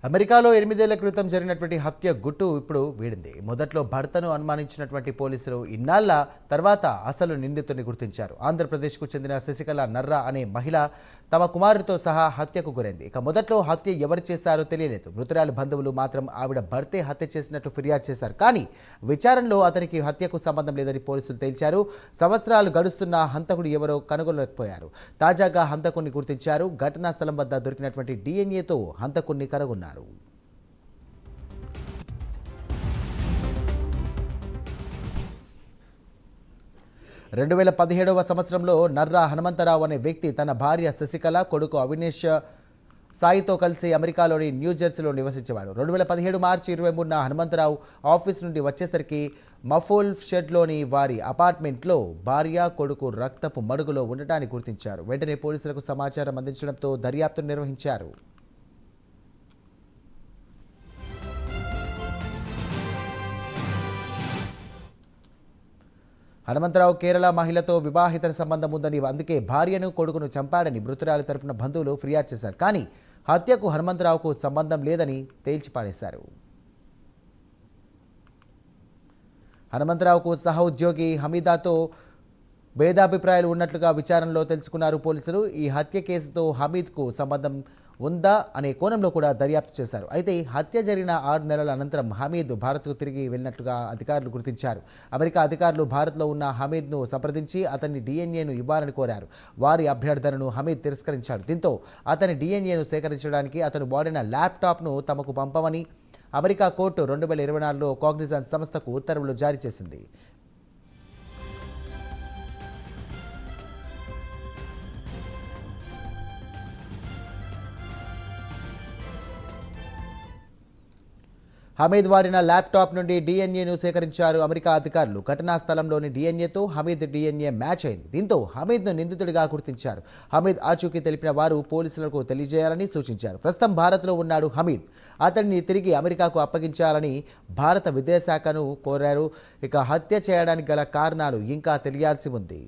అమెరికాలో 8 ఏళ్ల క్రితం జరిగినటువంటి హత్య గుట్టు ఇప్పుడు వీడింది. మొదట్లో భర్తను అనుమానించినటువంటి పోలీసులు ఇన్నాళ్ల తర్వాత అసలు నిందితుడిని గుర్తించారు. ఆంధ్రప్రదేశ్కు చెందిన శశికళ నర్రా అనే మహిళ తమ కుమారుడితో సహా హత్యకు గురైంది. ఇక మొదట్లో హత్య ఎవరు చేశారో తెలియలేదు. మృతురాలి బంధువులు మాత్రం ఆవిడ భర్తే హత్య చేసినట్లు ఫిర్యాదు చేశారు. కానీ విచారణలో అతనికి హత్యకు సంబంధం లేదని పోలీసులు తేల్చారు. సంవత్సరాలు గడుస్తున్న హంతకుడు ఎవరో కనుగొనలేకపోయారు. తాజాగా హంతకుడిని గుర్తించారు. ఘటనా స్థలం వద్ద దొరికినటువంటి డిఎన్ఏతో హంతకుడిని కనుగొన్నారు. 2017వ సంవత్సరంలో నర్రా హనుమంతరావు అనే వ్యక్తి తన భార్య శశికళ, కొడుకు అవినేష్ సాయితో కలిసి అమెరికాలోని న్యూజెర్సీలో నివసించేవాడు. 2017 మార్చి 23న హనుమంతరావు ఆఫీస్ నుండి వచ్చేసరికి మఫోల్ షెడ్లోని వారి అపార్ట్మెంట్లో భార్య, కొడుకు రక్తపు మడుగులో ఉండటాన్ని గుర్తించారు. వెంటనే పోలీసులకు సమాచారం అందించడంతో దర్యాప్తు నిర్వహించారు. హనుమంతరావు కేరళ మహిళతో వివాహిత సంబంధం ఉందని, అందుకే భార్యను, కొడుకును చంపాడని మృతురాలి తరపున బంధువులు ఫిర్యాదు చేశారు. కానీ హత్యకు హనుమంతరావుకు సంబంధం లేదని తేల్చిపాడేశారు. హనుమంతరావుకు సహోద్యోగి హమీదాతో భేదాభిప్రాయాలు ఉన్నట్లుగా విచారణలో తెలుసుకున్నారు పోలీసులు. ఈ హత్య కేసుతో హమీద్కు సంబంధం ఉందా అనే కోణంలో కూడా దర్యాప్తు చేశారు. అయితే హత్య జరిగిన 6 నెలల అనంతరం హమీద్ భారత్కు తిరిగి వెళ్ళినట్లుగా అధికారులు గుర్తించారు. అమెరికా అధికారులు భారత్లో ఉన్న హమీద్ను సంప్రదించి అతని డిఎన్ఏను ఇవ్వాలని కోరారు. వారి అభ్యర్థనను హమీద్ తిరస్కరించాడు. దీంతో అతని డిఎన్ఏను సేకరించడానికి అతను వాడిన ల్యాప్టాప్ను తమకు పంపమని అమెరికా కోర్టు 2024లో కాగ్నిజెంట్ సంస్థకు ఉత్తర్వులు జారీ చేసింది. హమీద్ వాడిన ల్యాప్టాప్ నుండి డిఎన్ఏను సేకరించారు అమెరికా అధికారులు. ఘటనా స్థలంలోని డిఎన్ఏతో హమీద్ డిఎన్ఏ మ్యాచ్ అయింది. దీంతో హమీద్ను నిందితుడిగా గుర్తించారు. హమీద్ ఆచూకీ తెలిపిన వారు పోలీసులకు తెలియజేయాలని సూచించారు. ప్రస్తుతం భారత్లో ఉన్నాడు హమీద్. అతన్ని తిరిగి అమెరికాకు అప్పగించాలని భారత విదేశాంగ శాఖను కోరారు. ఇక హత్య చేయడానికి గల కారణాలు ఇంకా తెలియాల్సి ఉంది.